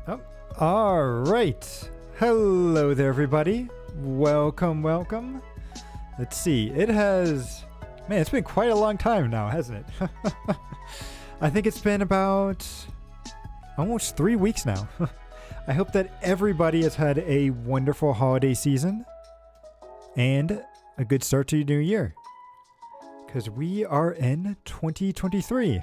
Oh, all right. Hello there, everybody. Welcome, welcome. Let's see. It's been quite a long time now, hasn't it? I think it's been about almost 3 weeks now. I hope that everybody has had a wonderful holiday season and a good start to your new year. Because we are in 2023,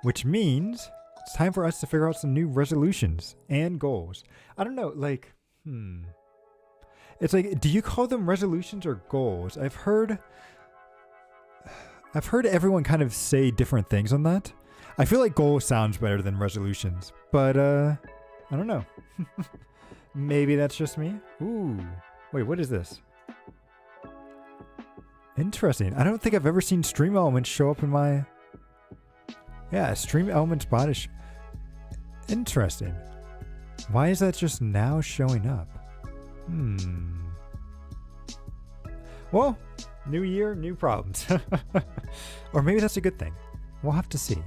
which means it's time for us to figure out some new resolutions and goals. I don't know, It's like, do you call them resolutions or goals? I've heard everyone kind of say different things on that. I feel like goals sounds better than resolutions, but I don't know. Maybe that's just me. Ooh, wait, what is this? Interesting. I don't think I've ever seen Stream Elements show up in my... Yeah, Stream Elements bot is... Interesting. Why is that just now showing up? Well, new year, new problems. Or maybe that's a good thing. We'll have to see.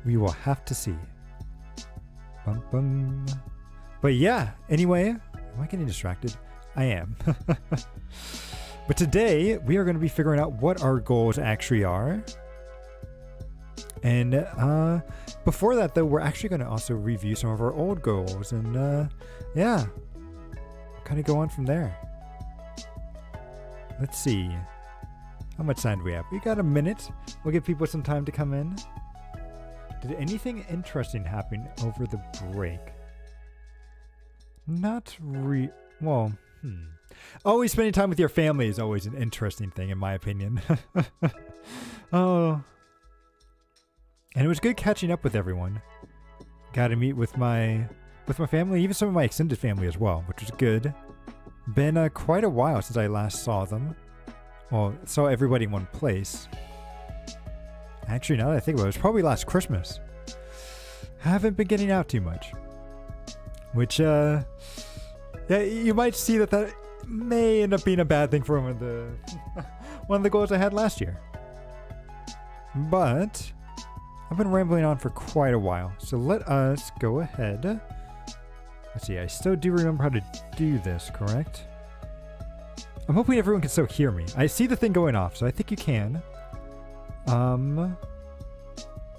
We will have to see. Bum, bum. But yeah, anyway, am I getting distracted? I am. But today, we are going to be figuring out what our goals actually are. And before that, though, we're actually going to also review some of our old goals. And yeah, kind of go on from there. Let's see. How much time do we have? We got a minute. We'll give people some time to come in. Did anything interesting happen over the break? Well, Always spending time with your family is always an interesting thing, in my opinion. Oh. And it was good catching up with everyone. Got to meet with my family, even some of my extended family as well, which was good. Been quite a while since I last saw them. Well, saw everybody in one place. Actually, now that I think about it, it was probably last Christmas. Haven't been getting out too much. Which, yeah, you might see that may end up being a bad thing for one of the goals I had last year. But I've been rambling on for quite a while, so let us go ahead. Let's see, I still do remember how to do this, correct? I'm hoping everyone can still hear me. I see the thing going off, so I think you can.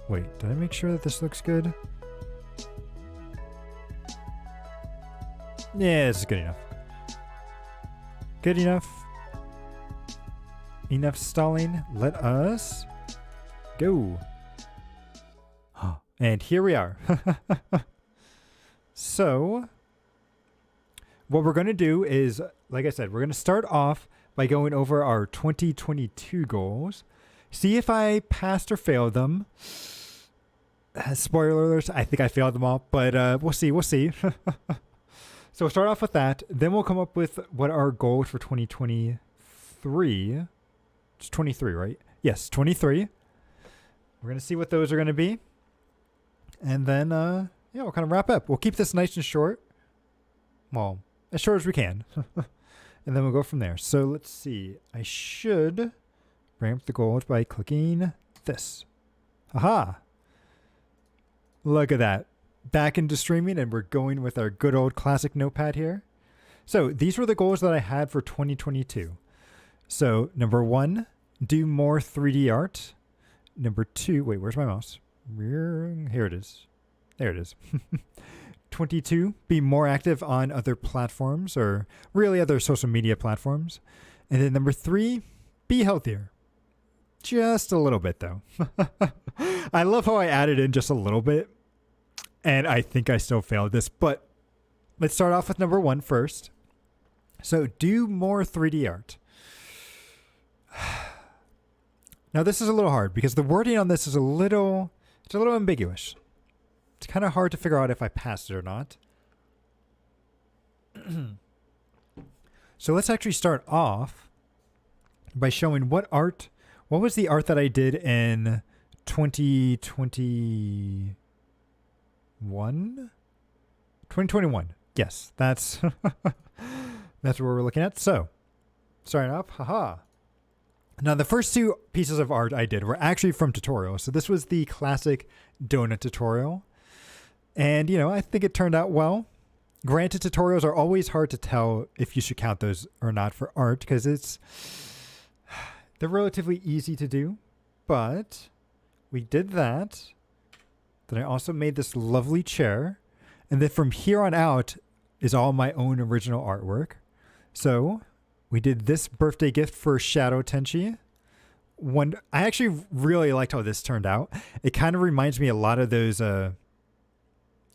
Wait, did I make sure that this looks good? Yeah, this is good enough. Good enough. Enough stalling. Let us go. And here we are. So, what we're going to do is, like I said, we're going to start off by going over our 2022 goals. See if I passed or failed them. Spoiler alerts, I think I failed them all, but we'll see. So we'll start off with that. Then we'll come up with what our goals for 2023. It's 23, right? Yes, 23. We're going to see what those are going to be. And then, yeah, we'll kind of wrap up. We'll keep this nice and short. Well, as short as we can. And then we'll go from there. So let's see. I should ramp the goals by clicking this. Aha! Look at that. Back into streaming, and we're going with our good old classic notepad here. So these were the goals that I had for 2022. So number 1, do more 3D art. Number 2, wait, where's my mouse? Here it is. There it is. 22, be more active on other platforms, or really other social media platforms. And then number 3, be healthier. Just a little bit, though. I love how I added in just a little bit. And I think I still failed this, but let's start off with number 1 first. So do more 3D art. Now this is a little hard because the wording on this is a little ambiguous. It's kind of hard to figure out if I passed it or not. So let's actually start off by showing what was the art that I did in 2021? 2021. Yes, that's that's what we're looking at. So, starting up, haha. Now, the first 2 pieces of art I did were actually from tutorials. So this was the classic donut tutorial. And, I think it turned out well. Granted, tutorials are always hard to tell if you should count those or not for art because they're relatively easy to do. But we did that. Then I also made this lovely chair. And then from here on out is all my own original artwork. So we did this birthday gift for Shadow Tenchi. I actually really liked how this turned out. It kind of reminds me a lot of those,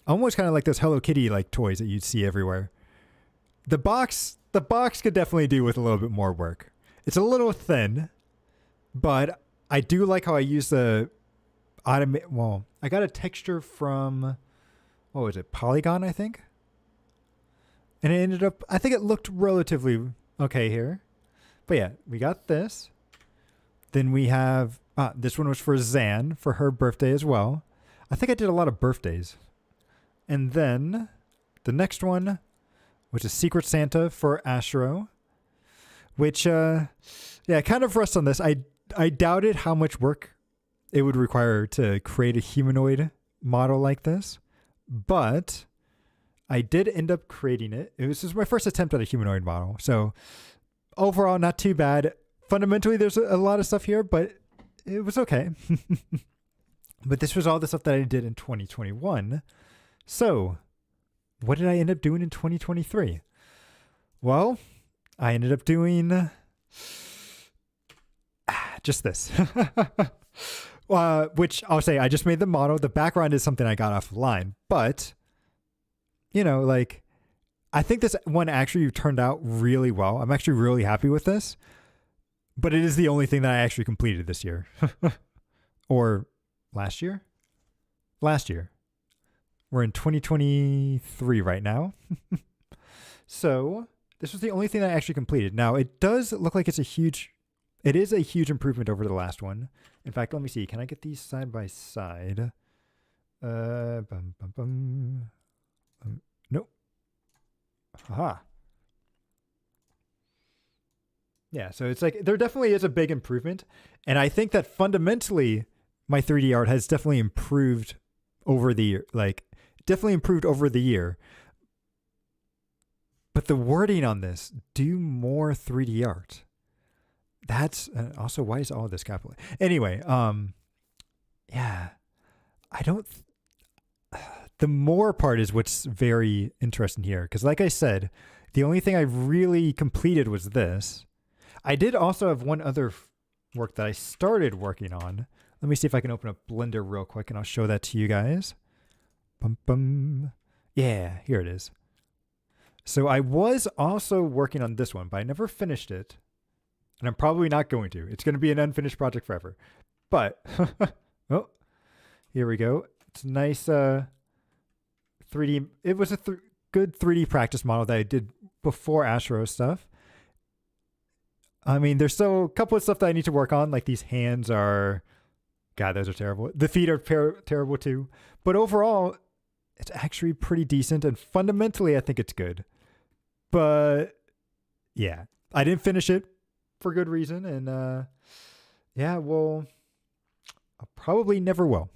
almost kind of like those Hello Kitty like toys that you'd see everywhere. The box could definitely do with a little bit more work. It's a little thin, but I do like how I use the I got a texture from, what was it, Polygon, I think? And it ended up, I think it looked relatively okay here. But yeah, we got this. Then we have, this one was for Zan for her birthday as well. I think I did a lot of birthdays. And then the next one, which is Secret Santa for Ashro, which, kind of rests on this. I doubted how much work it would require to create a humanoid model like this, but I did end up creating it. This was my first attempt at a humanoid model. So overall, not too bad. Fundamentally, there's a lot of stuff here, but it was okay. But this was all the stuff that I did in 2021. So what did I end up doing in 2023? Well, I ended up doing just this. Which I'll say I just made the model. The background is something I got offline, but I think this one actually turned out really well. I'm actually really happy with this, but it is the only thing that I actually completed this year or last year. We're in 2023 right now. So this was the only thing that I actually completed. Now it does look like it is a huge improvement over the last one. In fact, let me see. Can I get these side by side? Nope. Haha. Yeah, so it's like there definitely is a big improvement. And I think that fundamentally my 3D art has definitely improved over the year. But the wording on this, do more 3D art. That's also, why is all this capital? Anyway, yeah, the more part is what's very interesting here. Because like I said, the only thing I really completed was this. I did also have one other work that I started working on. Let me see if I can open up Blender real quick and I'll show that to you guys. Yeah, here it is. So I was also working on this one, but I never finished it. And I'm probably not going to. It's going to be an unfinished project forever. But, oh, here we go. It's nice 3D. It was a good 3D practice model that I did before Ashro stuff. I mean, there's still a couple of stuff that I need to work on. Like these hands are, God, those are terrible. The feet are terrible too. But overall, it's actually pretty decent. And fundamentally, I think it's good. But yeah, I didn't finish it for good reason. And well, I probably never will.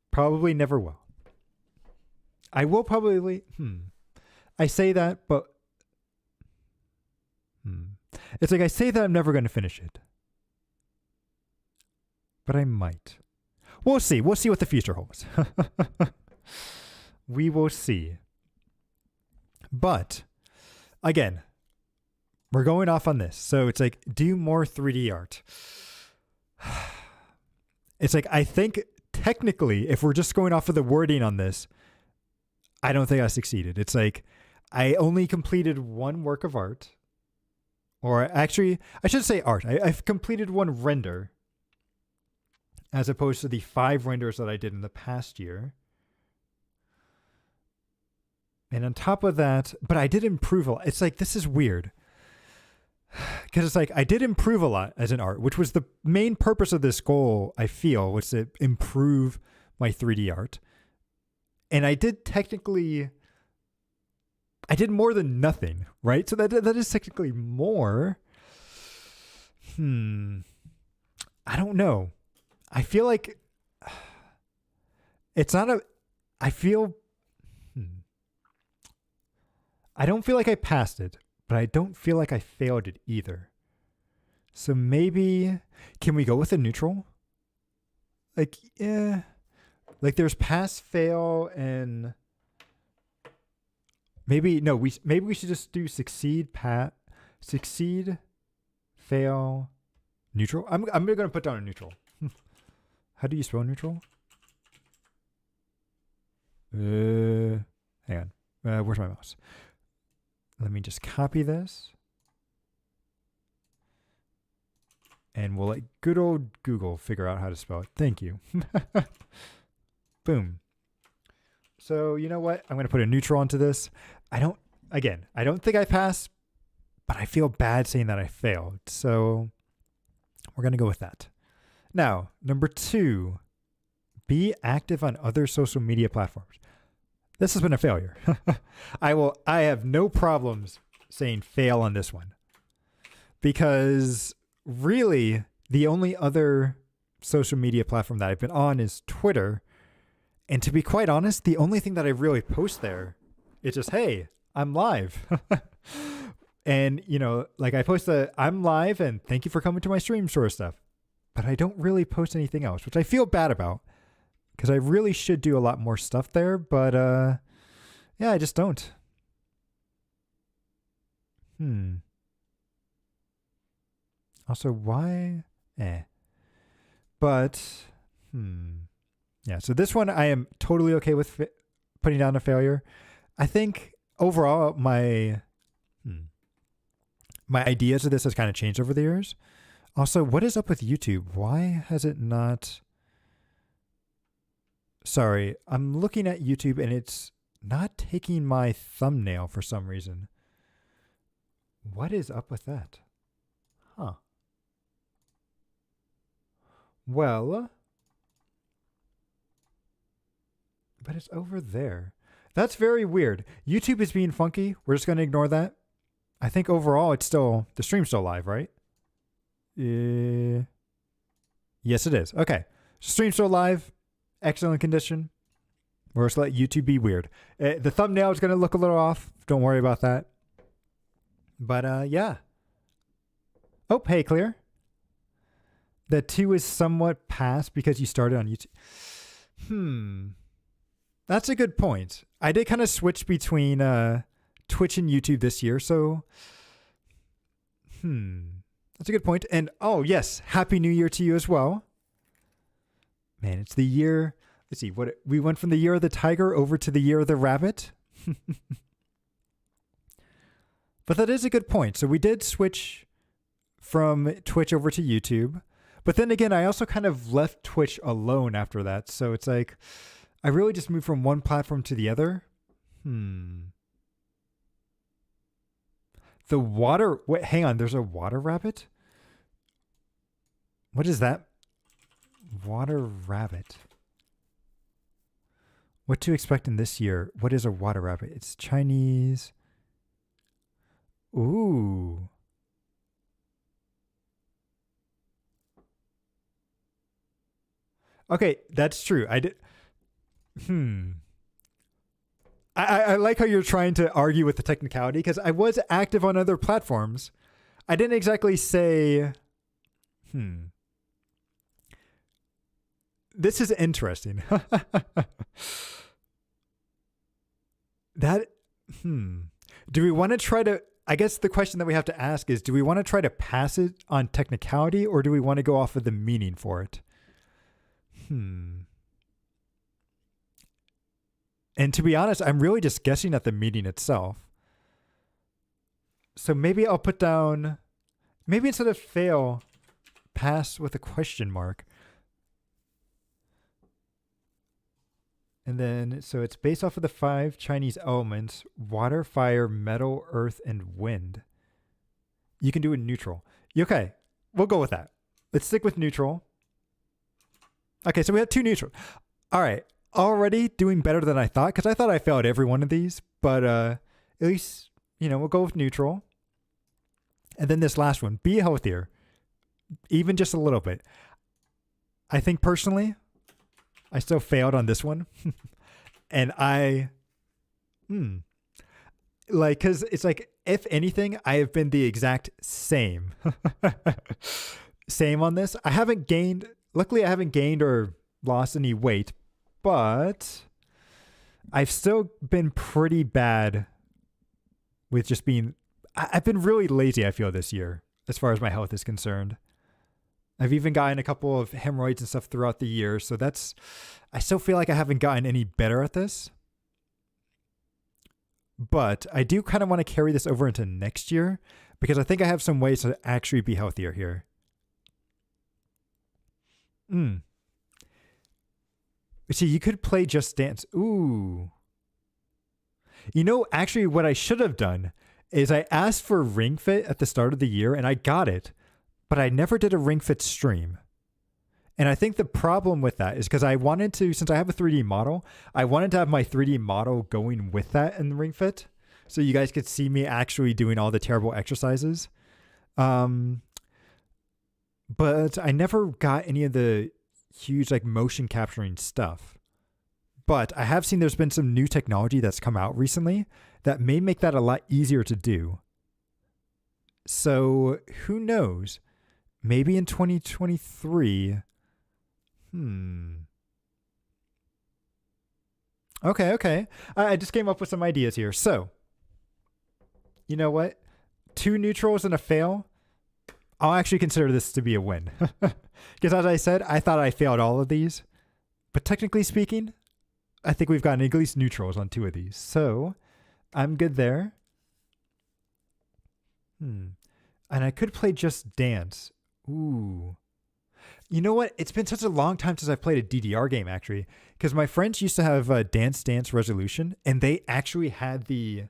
Probably never will. I will probably, I say that, but it's like I say that I'm never going to finish it. But I might. We'll see. We'll see what the future holds. We will see. But again, we're going off on this. So it's like, do more 3D art. It's like, I think technically, if we're just going off of the wording on this, I don't think I succeeded. It's like, I only completed one work of art. Or actually, I should say art. I've completed one render as opposed to the 5 renders that I did in the past year. And on top of that, but I did improve a lot. It's like, this is weird. Because it's like, I did improve a lot as an art, which was the main purpose of this goal, I feel, was to improve my 3D art. And I did more than nothing, right? So that is technically more. I don't know. I feel like it's not I feel, I don't feel like I passed it, but I don't feel like I failed it either. So maybe, can we go with a neutral? Like, yeah, like there's pass, fail, and maybe maybe we should just do succeed, fail, neutral. I'm gonna put down a neutral. How do you spell neutral? Hang on. Where's my mouse? Let me just copy this. And we'll let good old Google figure out how to spell it. Thank you. Boom. So you know what? I'm going to put a neutral onto this. I don't think I passed, but I feel bad saying that I failed. So we're going to go with that. Now, number 2, be active on other social media platforms. This has been a failure. I have no problems saying fail on this one, because really the only other social media platform that I've been on is Twitter. And to be quite honest, the only thing that I really post there is just, hey, I'm live. And, like I post I'm live and thank you for coming to my stream sort of stuff. But I don't really post anything else, which I feel bad about, because I really should do a lot more stuff there. But yeah, I just don't. Also, why? But, yeah, so this one I am totally okay with putting down a failure. I think overall my ideas of this has kind of changed over the years. Also, what is up with YouTube? Why has it not... Sorry, I'm looking at YouTube and it's not taking my thumbnail for some reason. What is up with that? Huh. Well, but it's over there. That's very weird. YouTube is being funky. We're just going to ignore that. I think overall it's still, the stream's still live, right? Yes, it is. Okay. Stream's still live. Excellent condition. We're just let YouTube be weird. The thumbnail is going to look a little off. Don't worry about that. But yeah. Oh, hey, Clear. The 2 is somewhat past because you started on YouTube. That's a good point. I did kind of switch between Twitch and YouTube this year, so that's a good point. And oh yes, Happy New Year to you as well. Man, it's the year. Let's see, we went from the year of the tiger over to the year of the rabbit. But that is a good point. So we did switch from Twitch over to YouTube. But then again, I also kind of left Twitch alone after that. So it's like, I really just moved from one platform to the other. The water, wait, hang on, there's a water rabbit? What is that? Water rabbit. What to expect in this year? What is a water rabbit? It's Chinese. Ooh. Okay, that's true. I did. I like how you're trying to argue with the technicality, because I was active on other platforms. I didn't exactly say, This is interesting. Do we want to try to, I guess the question that we have to ask is, do we want to try to pass it on technicality, or do we want to go off of the meaning for it? And to be honest, I'm really just guessing at the meaning itself. So maybe I'll put down, maybe instead of fail, pass with a question mark. And then, so it's based off of the 5 Chinese elements: water, fire, metal, earth, and wind. You can do it neutral. Okay, we'll go with that. Let's stick with neutral. Okay, so we have 2 neutral. All right, already doing better than I thought, because I thought I failed every one of these. But at least, we'll go with neutral. And then this last one, be healthier. Even just a little bit. I think personally, I still failed on this one. And like, because it's like, if anything, I have been the exact same. Same on this. Luckily, I haven't gained or lost any weight, but I've still been pretty bad with just I've been really lazy, I feel, this year, as far as my health is concerned. I've even gotten a couple of hemorrhoids and stuff throughout the year, so I still feel like I haven't gotten any better at this. But I do kind of want to carry this over into next year, because I think I have some ways to actually be healthier here. See, you could play Just Dance. Ooh. Actually, what I should have done is I asked for Ring Fit at the start of the year, and I got it, but I never did a Ring Fit stream. And I think the problem with that is because I wanted to, since I have a 3D model, I wanted to have my 3D model going with that in the Ring Fit, so you guys could see me actually doing all the terrible exercises. But I never got any of the huge like motion capturing stuff. But I have seen there's been some new technology that's come out recently that may make that a lot easier to do. So who knows? Maybe in 2023. Okay. I just came up with some ideas here. So, you know what? 2 neutrals and a fail. I'll actually consider this to be a win. Because as I said, I thought I failed all of these. But technically speaking, I think we've gotten at least neutrals on 2 of these. So I'm good there. And I could play Just Dance. Ooh. You know what? It's been such a long time since I've played a DDR game, actually. Because my friends used to have Dance Dance Resolution, and they actually had the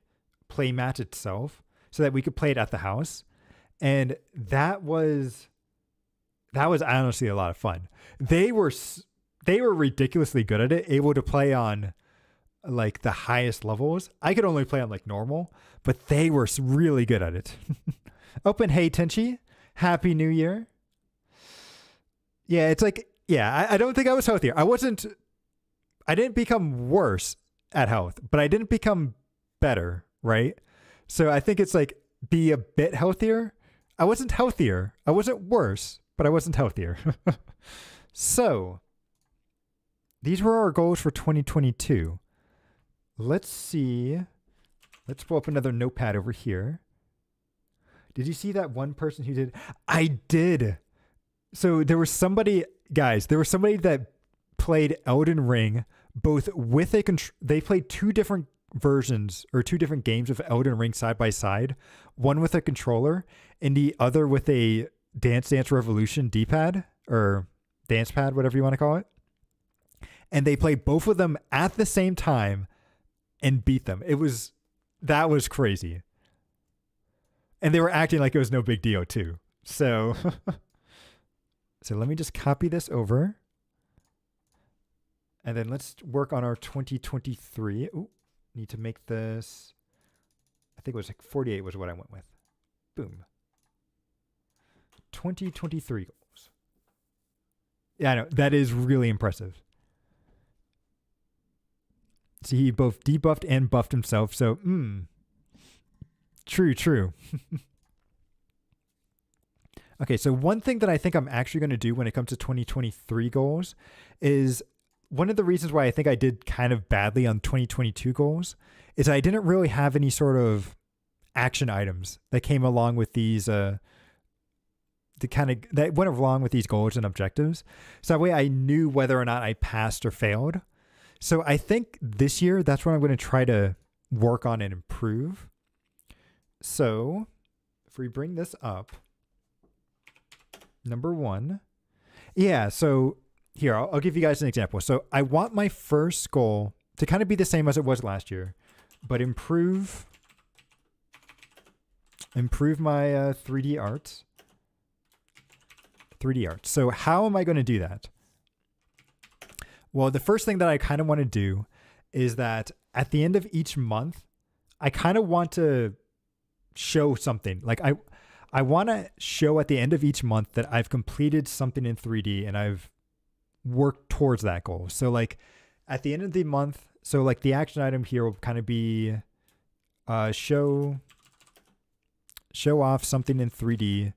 playmat itself so that we could play it at the house. And that was honestly a lot of fun. They were ridiculously good at it, able to play on like the highest levels. I could only play on like normal, but they were really good at it. Open, hey Tenchi, Happy New Year. Yeah, it's like, I don't think I was healthier. I didn't become worse at health, but I didn't become better, right? So I think it's like be a bit healthier. I wasn't healthier. I wasn't worse, but I wasn't healthier. So these were our goals for 2022. Let's see. Let's pull up another notepad over here. Did you see that one person who did? I did. So there was somebody, guys, that played Elden Ring both with they played 2 different versions or 2 different games of Elden Ring side by side, one with a controller and the other with a Dance Dance Revolution D-pad or dance pad, whatever you want to call it. And they played both of them at the same time and beat them. That was crazy. And they were acting like it was no big deal too. So, so let me just copy this over. And then let's work on our 2023. Ooh, need to make this. I think it was like 48 was what I went with. Boom. 2023 goals. Yeah, I know. That is really impressive. See, he both debuffed and buffed himself. So, true. Okay, so one thing that I think I'm actually going to do when it comes to 2023 goals is one of the reasons why I think I did kind of badly on 2022 goals is I didn't really have any sort of action items that came along with these, that went along with these goals and objectives. So that way I knew whether or not I passed or failed. So I think this year, that's what I'm going to try to work on and improve. So if we bring this up, number 1. Yeah, so here, I'll give you guys an example. So I want my first goal to kind of be the same as it was last year, but improve my 3D art. 3D art. So how am I going to do that? Well, the first thing that I kind of want to do is that at the end of each month, I kind of want to show something. Like I want to show at the end of each month that I've completed something in 3D and I've worked towards that goal. So like at the end of the month, So like the action item here will kind of be show off something in 3D,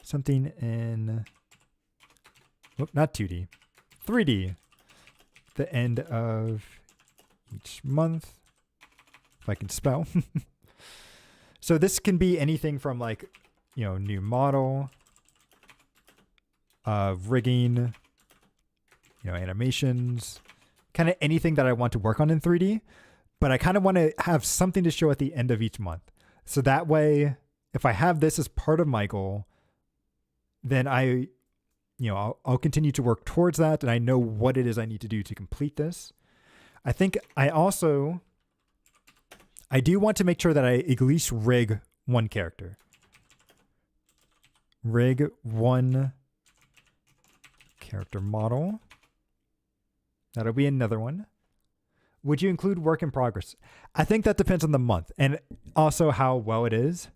something in, not 2D, 3D, the end of each month, if I can spell. So this can be anything from like, new model, rigging, animations, kind of anything that I want to work on in 3D, but I kind of want to have something to show at the end of each month. So that way, if I have this as part of my goal, then I'll continue to work towards that, and I know what it is I need to do to complete this. I think I do want to make sure that I at least rig one character. Rig one character model. That'll be another one. Would you include work in progress? I think that depends on the month and also how well it is.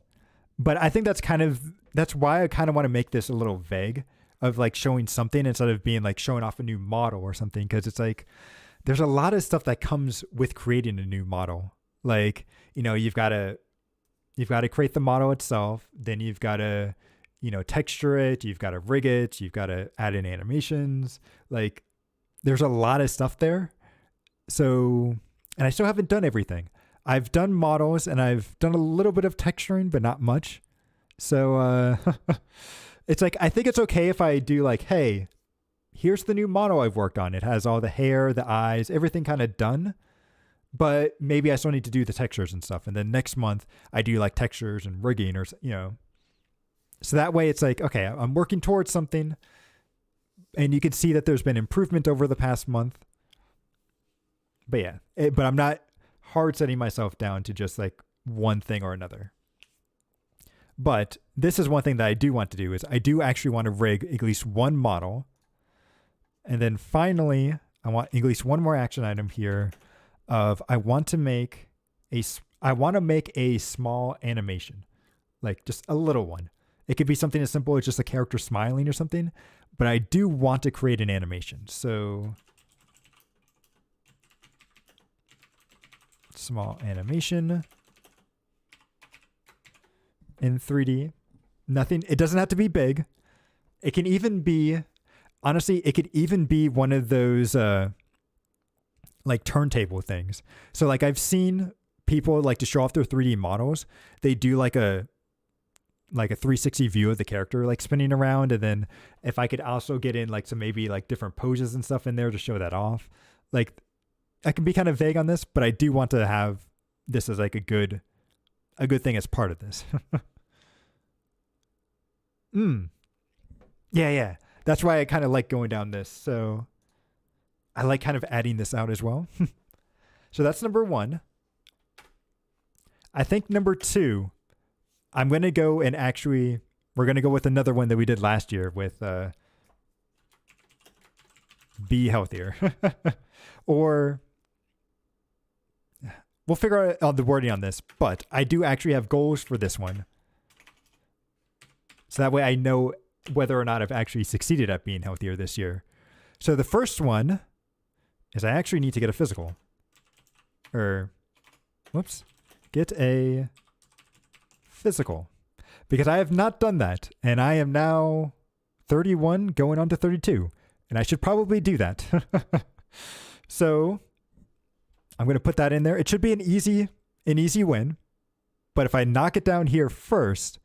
But I think that's why I kind of want to make this a little vague, of like showing something instead of being like showing off a new model or something. Because it's like, there's a lot of stuff that comes with creating a new model. Like, you've got to create the model itself. Then you've got to, texture it. You've got to rig it. You've got to add in animations. Like, there's a lot of stuff there. So, and I still haven't done everything. I've done models and I've done a little bit of texturing, but not much. So, it's like, I think it's okay if I do like, hey, here's the new model I've worked on. It has all the hair, the eyes, everything kind of done. But maybe I still need to do the textures and stuff. And then next month I do like textures and rigging or, so that way it's like, okay, I'm working towards something. And you can see that there's been improvement over the past month. But yeah, but I'm not hard setting myself down to just like one thing or another. But this is one thing that I do want to do, is I do actually want to rig at least one model. And then finally, I want at least one more action item here of I want to make a small animation, like just a little one. It could be something as simple as just a character smiling or something, but I do want to create an animation. So small animation in 3D. Nothing, it doesn't have to be big. It can even be, honestly, it could even be one of those like turntable things. So like I've seen people like to show off their 3D models. They do like a 360 view of the character like spinning around, and then if I could also get in like some maybe like different poses and stuff in there to show that off. Like I can be kind of vague on this, but I do want to have this as like a good thing as part of this. Yeah. That's why I kind of like going down this. So I like kind of adding this out as well. So that's number 1. I think number 2, I'm going to go and we're going to go with another one that we did last year with Be Healthier. Or we'll figure out the wording on this, but I do actually have goals for this one. So that way I know whether or not I've actually succeeded at being healthier this year. So the first one is I actually need to get a physical. Get a physical. Because I have not done that. And I am now 31 going on to 32. And I should probably do that. So I'm going to put that in there. It should be an easy win. But if I knock it down here first,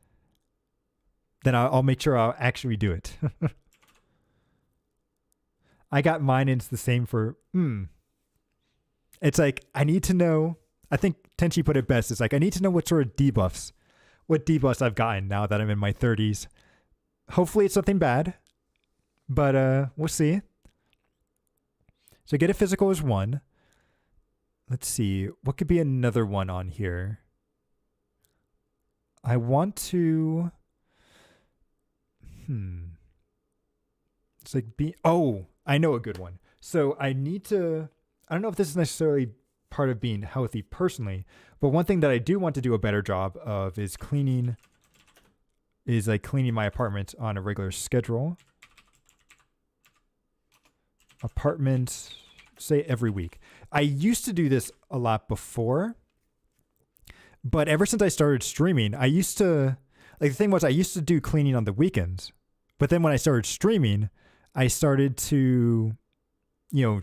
then I'll make sure I'll actually do it. I got mine, and it's the same for, It's like, I need to know, I think Tenchi put it best. It's like, I need to know what debuffs I've gotten now that I'm in my 30s. Hopefully it's something bad, but we'll see. So get a physical is 1. Let's see, what could be another one on here? I want to, it's like I know a good one. So I don't know if this is necessarily part of being healthy personally, but one thing that I do want to do a better job of is cleaning my apartment on a regular schedule. Apartment say every week. I used to do this a lot before, but ever since I started streaming, I used to, like, the thing was I used to do cleaning on the weekends, but then when I started streaming, I started to,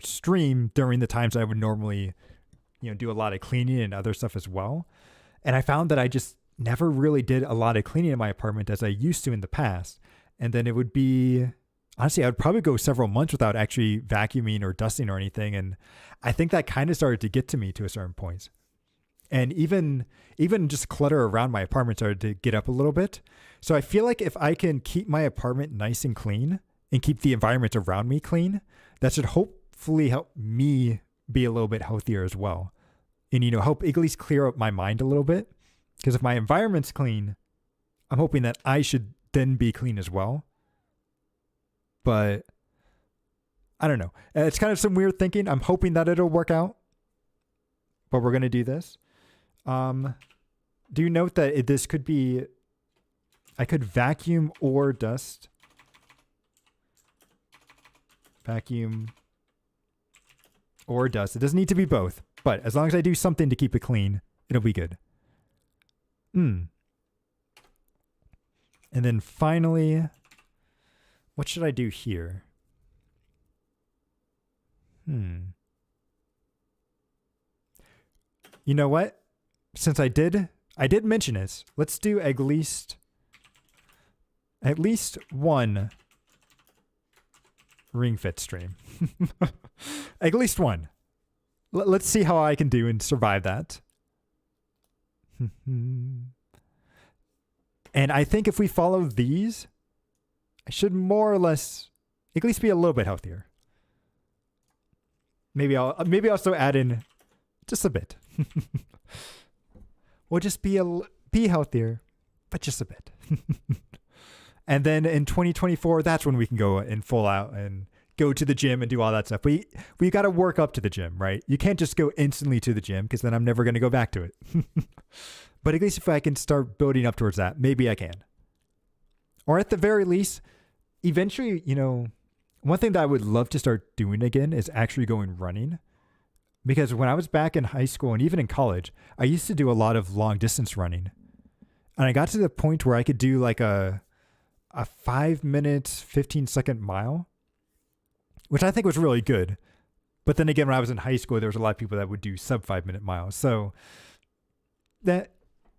stream during the times I would normally, do a lot of cleaning and other stuff as well. And I found that I just never really did a lot of cleaning in my apartment as I used to in the past. And then it would be, honestly, I would probably go several months without actually vacuuming or dusting or anything. And I think that kind of started to get to me to a certain point. And even just clutter around my apartment started to get up a little bit. So I feel like if I can keep my apartment nice and clean and keep the environment around me clean, that should hopefully help me be a little bit healthier as well. And, help at least clear up my mind a little bit. Because if my environment's clean, I'm hoping that I should then be clean as well. But I don't know. It's kind of some weird thinking. I'm hoping that it'll work out. But we're going to do this. Do you note that this could be, I could vacuum or dust. Vacuum or dust. It doesn't need to be both. But as long as I do something to keep it clean, it'll be good. And then finally, what should I do here? You know what? Since I did mention this, let's do at least one Ring Fit stream. At least one. Let's see how I can do and survive that. And I think if we follow these, I should more or less at least be a little bit healthier. Maybe I'll also add in just a bit. We'll just be healthier, but just a bit. And then in 2024, that's when we can go in full out and go to the gym and do all that stuff. We got to work up to the gym, right? You can't just go instantly to the gym because then I'm never going to go back to it. But at least if I can start building up towards that, maybe I can. Or at the very least, eventually, one thing that I would love to start doing again is actually going running. Because when I was back in high school and even in college, I used to do a lot of long distance running. And I got to the point where I could do like a 5 minutes, 15-second mile, which I think was really good. But then again, when I was in high school, there was a lot of people that would do sub 5-minute miles. So that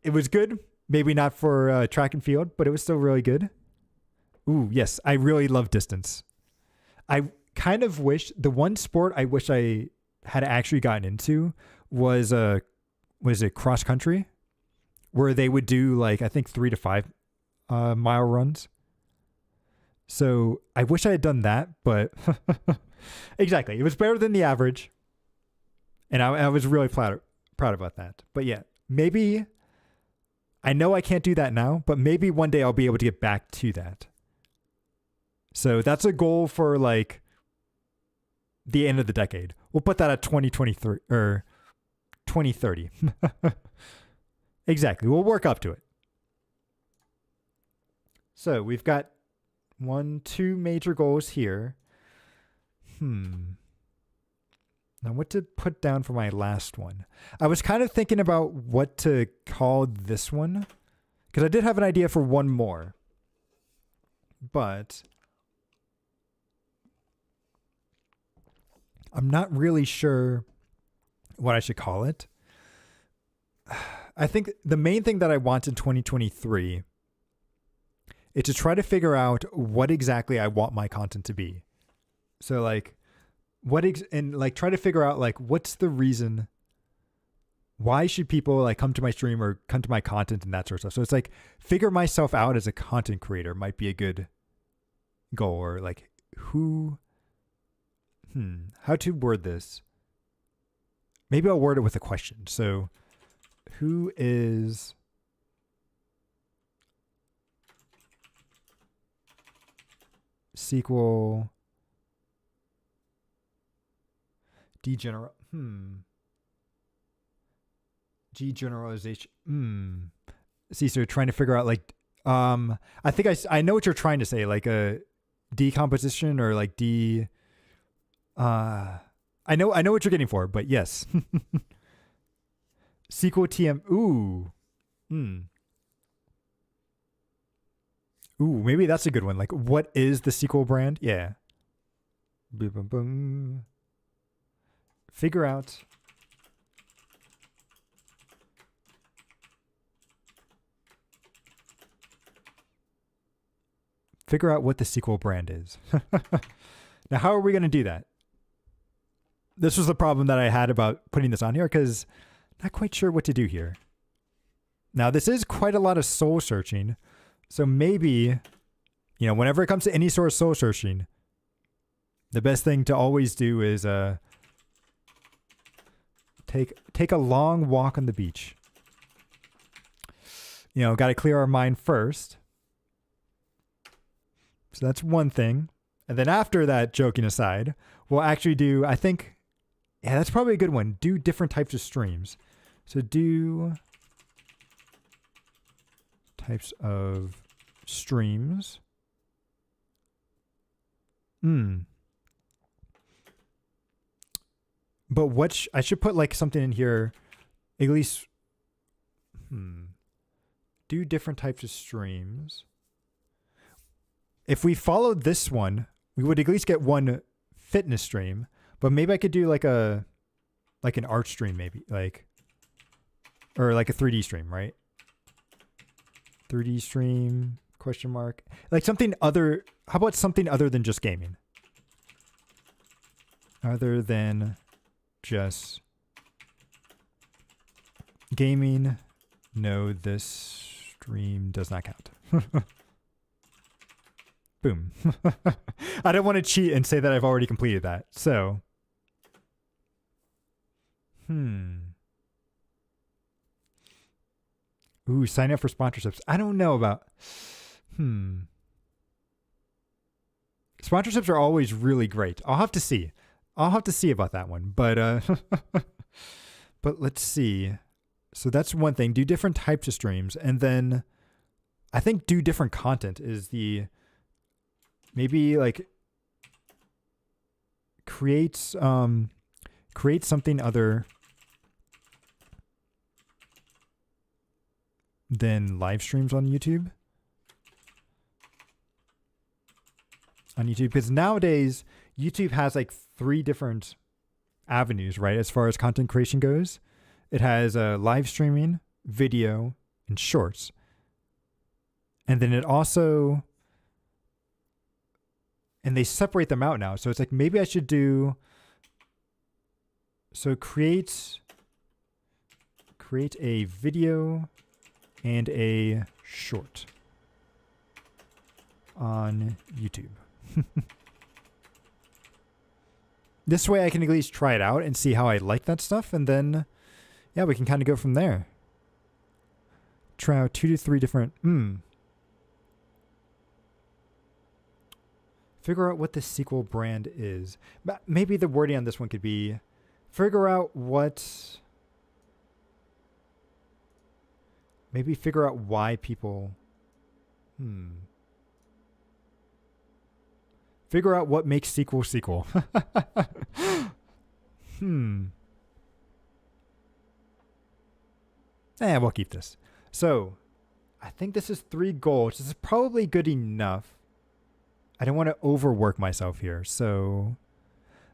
it was good. Maybe not for track and field, but it was still really good. Ooh, yes. I really love distance. I kind of wish the one sport I wish I had actually gotten into was cross country, where they would do like, I think 3 to 5 mile runs. So I wish I had done that, but exactly. It was better than the average. And I was really proud about that. But yeah, maybe I know I can't do that now, but maybe one day I'll be able to get back to that. So that's a goal for like the end of the decade. We'll put that at 2023 or 2030. Exactly. We'll work up to it. So we've got 2 major goals here. Now what to put down for my last one? I was kind of thinking about what to call this one, because I did have an idea for one more. But I'm not really sure what I should call it. I think the main thing that I want in 2023 is to try to figure out what exactly I want my content to be. So like try to figure out like what's the reason, why should people like come to my stream or come to my content and that sort of stuff. So it's like figure myself out as a content creator might be a good goal, or like how to word this. Maybe I'll word it with a question. So who is SQL degeneralization. See, so you're trying to figure out like I think I know what you're trying to say, like a decomposition or like I I know what you're getting for, but yes. SQL TM. Ooh. Ooh, maybe that's a good one. Like, what is the SQL brand? Yeah. Boom, boom, boom. Figure out. Figure out what the SQL brand is. Now, how are we going to do that? This was the problem that I had about putting this on here because not quite sure what to do here. Now, this is quite a lot of soul searching. So maybe, whenever it comes to any sort of soul searching, the best thing to always do is take a long walk on the beach. Got to clear our mind first. So that's one thing. And then after that, joking aside, we'll actually do, I think, that's probably a good one. Do different types of streams. So do types of streams. But I should put like something in here, at least, do different types of streams. If we followed this one, we would at least get one fitness stream, but maybe I could do like an art stream, maybe or like a 3D stream, right? 3D stream, ? Like something other, how about something other than just gaming? Other than just gaming, no, this stream does not count. Boom. I don't want to cheat and say that I've already completed that. So, Ooh, sign up for sponsorships. I don't know about, Sponsorships are always really great. I'll have to see about that one. But, but let's see. So that's one thing. Do different types of streams. And then I think do different content is maybe like create something other than live streams on YouTube. Because nowadays YouTube has like 3 different avenues, right? As far as content creation goes, it has live streaming, video, and shorts. And then it also, and they separate them out now. So it's like, maybe I should do, so create a video and a short on YouTube. This way I can at least try it out and see how I like that stuff. And then, yeah, we can kind of go from there. Try out 2 to 3 different, figure out what the SQL brand is. Maybe the wording on this one could be, figure out what, maybe figure out why people, figure out what makes SQL. We'll keep this. So, I think this is 3 goals. This is probably good enough. I don't want to overwork myself here. So,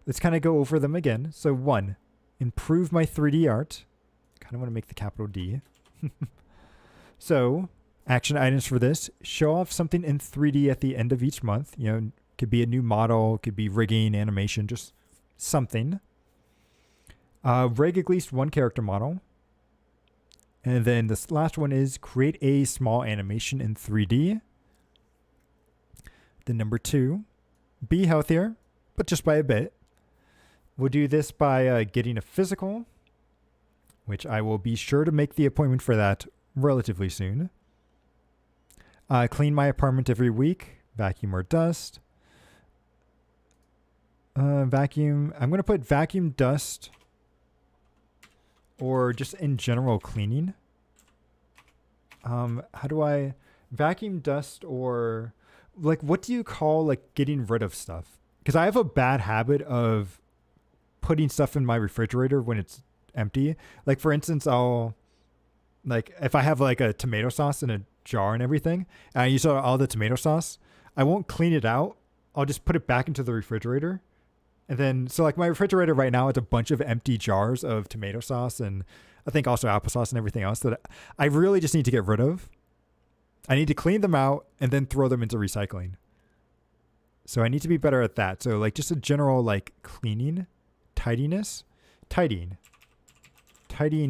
let's kind of go over them again. So, 1, improve my 3D art. Kind of want to make the capital D. So, action items for this. Show off something in 3D at the end of each month. Could be a new model, could be rigging, animation, just something. Rig at least 1 character model. And then this last one is create a small animation in 3D. Then number 2, be healthier, but just by a bit. We'll do this by getting a physical, which I will be sure to make the appointment for that relatively soon. Clean my apartment every week, vacuum or dust. Vacuum. I'm going to put vacuum, dust, or just in general cleaning. How do I vacuum, dust, or like what do you call like getting rid of stuff? Because I have a bad habit of putting stuff in my refrigerator when it's empty. Like for instance, I'll like if I have like a tomato sauce in a jar and everything, and I use all the tomato sauce, I won't clean it out. I'll just put it back into the refrigerator. And then, so like my refrigerator right now, it's a bunch of empty jars of tomato sauce and I think also applesauce and everything else that I really just need to get rid of. I need to clean them out and then throw them into recycling. So I need to be better at that. So like just a general like cleaning, tidiness, tidying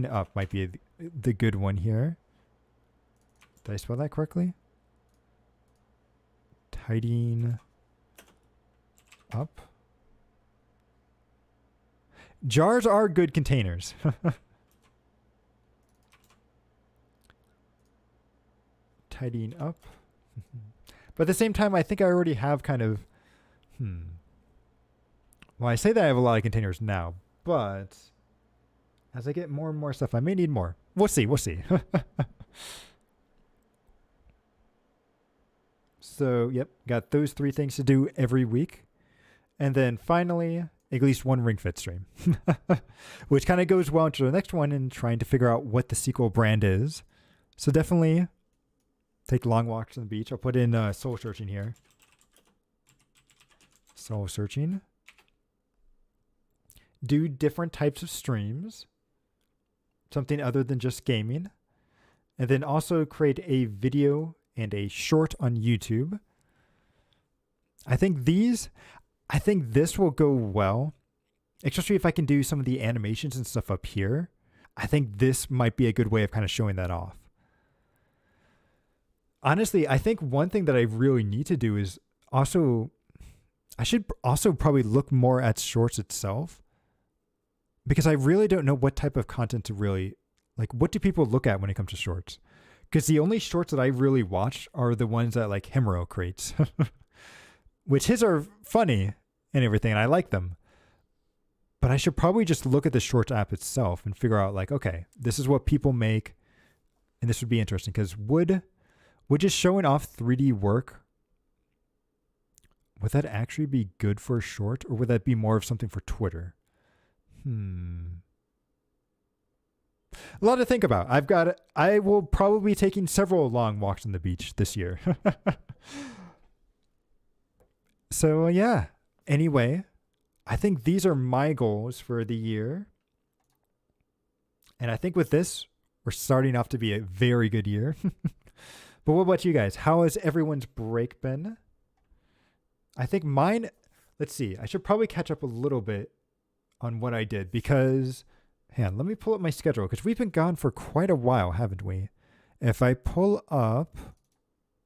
up might be the good one here. Did I spell that correctly? Tidying up. Jars are good containers. Tidying up. But at the same time, I think I already have kind of... Well, I say that I have a lot of containers now, but as I get more and more stuff, I may need more. We'll see. So, yep, got those 3 things to do every week. And then finally, at least one Ring Fit stream, which kind of goes well into the next one and trying to figure out what the sequel brand is. So definitely take long walks on the beach. I'll put in soul searching here. Soul searching. Do different types of streams. Something other than just gaming. And then also create a video and a short on YouTube. I think this will go well, especially if I can do some of the animations and stuff up here. I think this might be a good way of kind of showing that off. Honestly, I think one thing that I really need to do is I should also probably look more at shorts itself, because I really don't know what type of content to really, like, what do people look at when it comes to shorts? Because the only shorts that I really watch are the ones that like Himuro creates, which his are funny and everything, and I like them. But I should probably just look at the Shorts app itself and figure out like, okay, this is what people make, and this would be interesting. Because would just showing off 3D work, would that actually be good for a short, or would that be more of something for Twitter? A lot to think about. I will probably be taking several long walks on the beach this year. So yeah, anyway, I think these are my goals for the year. And I think with this, we're starting off to be a very good year. But what about you guys? How has everyone's break been? I think mine, let's see, I should probably catch up a little bit on what I did, because, hang on, let me pull up my schedule, because we've been gone for quite a while, haven't we? If I pull up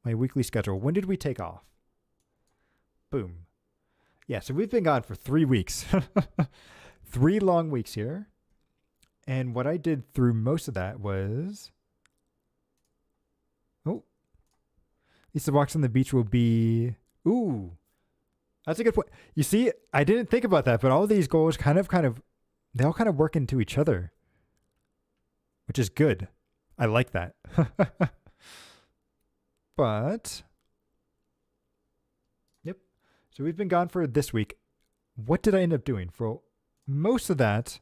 my weekly schedule, when did we take off? Boom. Yeah, so we've been gone for 3 weeks. 3 long weeks here. And what I did through most of that was... Oh. At least the walks on the beach will be... Ooh. That's a good point. You see, I didn't think about that, but all these goals kind of, they all kind of work into each other, which is good. I like that. But... So we've been gone for this week. What did I end up doing? For most of that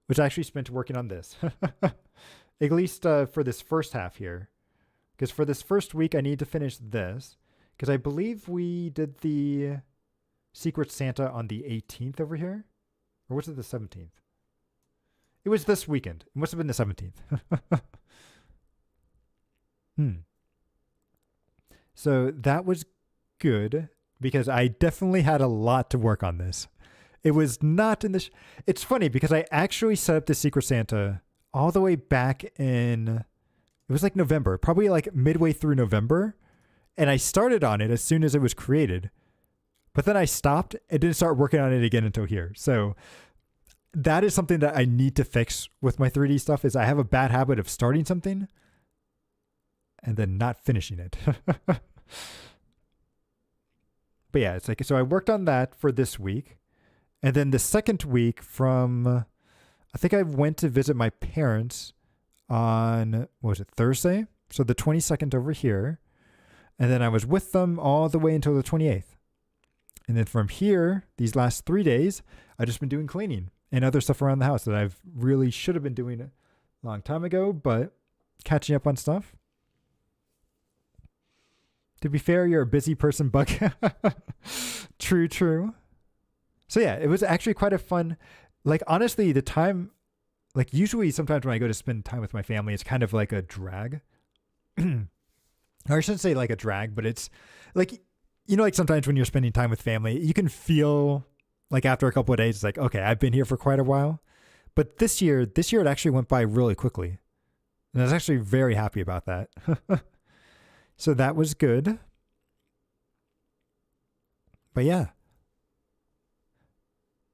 was actually spent working on this. At least for this first half here. Because for this first week, I need to finish this. Because I believe we did the Secret Santa on the 18th over here. Or was it the 17th? It was this weekend. It must have been the 17th. So that was good, because I definitely had a lot to work on this. It was not in the... It's funny, because I actually set up the Secret Santa all the way back in... It was like November, probably like midway through November. And I started on it as soon as it was created. But then I stopped and didn't start working on it again until here. So that is something that I need to fix with my 3D stuff, is I have a bad habit of starting something and then not finishing it. But yeah, it's like, so I worked on that for this week. And then the second week from, I think I went to visit my parents on, what was it, Thursday? So the 22nd over here. And then I was with them all the way until the 28th. And then from here, these last 3 days, I've just been doing cleaning. and other stuff around the house that I've really should have been doing a long time ago, but catching up on stuff. To be fair, you're a busy person, Buck. True, true. So yeah, it was actually quite a fun, like honestly, the time, like usually sometimes when I go to spend time with my family, it's kind of like a drag. Or I shouldn't say like a drag, but it's like, like sometimes when you're spending time with family, you can feel like after a couple of days, it's like, okay, I've been here for quite a while. But this year it actually went by really quickly. And I was actually very happy about that. So that was good. But yeah,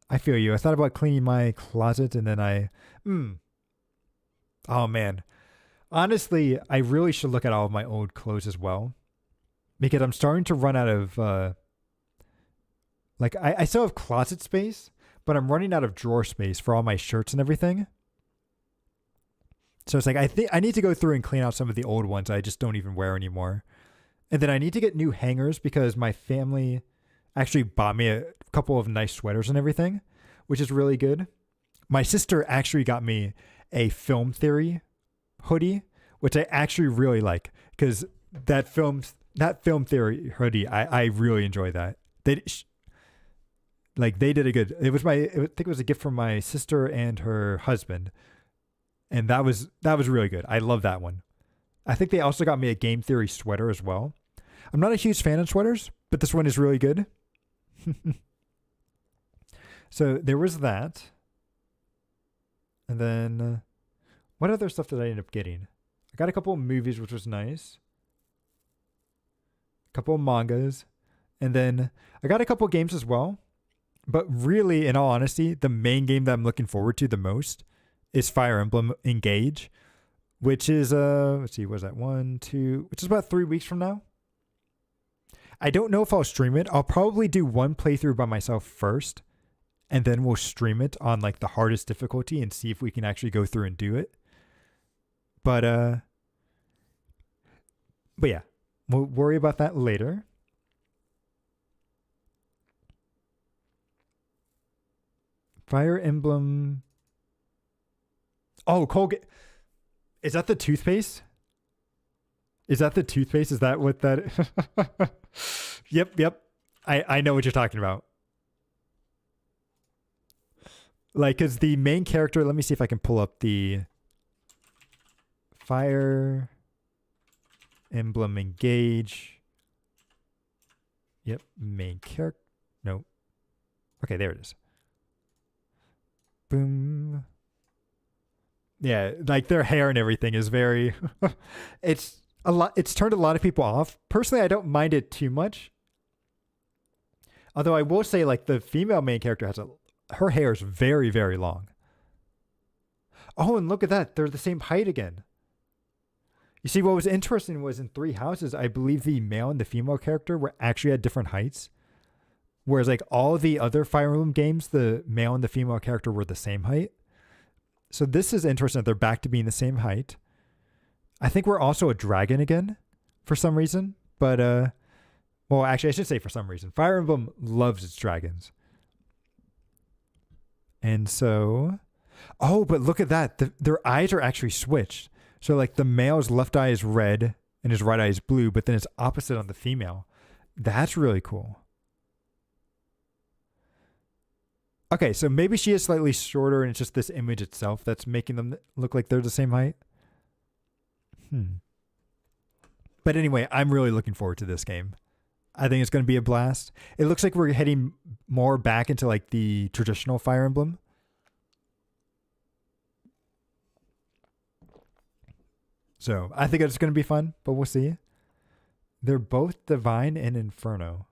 I feel you. I thought about cleaning my closet and then oh man. Honestly, I really should look at all of my old clothes as well, because I'm starting to run out of, I still have closet space, but I'm running out of drawer space for all my shirts and everything. So it's like, I think I need to go through and clean out some of the old ones I just don't even wear anymore. And then I need to get new hangers because my family actually bought me a couple of nice sweaters and everything, which is really good. My sister actually got me a Film Theory hoodie, which I actually really like, because that Film Theory hoodie, I really enjoy that. They did a good. I think it was a gift from my sister and her husband, and that was really good. I love that one. I think they also got me a Game Theory sweater as well. I'm not a huge fan of sweaters, but this one is really good. So there was that. And then what other stuff did I end up getting? I got a couple of movies, which was nice. A couple of mangas. And then I got a couple of games as well. But really, in all honesty, the main game that I'm looking forward to the most is Fire Emblem Engage, which is, let's see, what is that? 1, 2, which is about 3 weeks from now. I don't know if I'll stream it. I'll probably do one playthrough by myself first, and then we'll stream it on like the hardest difficulty and see if we can actually go through and do it. But yeah, we'll worry about that later. Fire Emblem. Oh, Colgate. Is that the toothpaste? Is that the toothpaste? Is that what that is? Yep. I know what you're talking about. Like, because the main character, let me see if I can pull up the Fire Emblem Engage. Yep, main character. No. Okay, there it is. Boom. Yeah, like their hair and everything is very it's turned a lot of people off. Personally, I don't mind it too much. Although I will say, like, the female main character her hair is very, very long. Oh, and look at that. They're the same height again. You see, what was interesting was in Three Houses, I believe the male and the female character were actually at different heights. Whereas like all the other Fire Emblem games, the male and the female character were the same height. So this is interesting that they're back to being the same height. I think we're also a dragon again for some reason. But, well, actually, I should say for some reason. Fire Emblem loves its dragons. And so, oh, but look at that. Their eyes are actually switched. So like the male's left eye is red and his right eye is blue, but then it's opposite on the female. That's really cool. Okay, so maybe she is slightly shorter and it's just this image itself that's making them look like they're the same height. But anyway, I'm really looking forward to this game. I think it's going to be a blast. It looks like we're heading more back into like the traditional Fire Emblem. So I think it's going to be fun, but we'll see. They're both Divine and Inferno.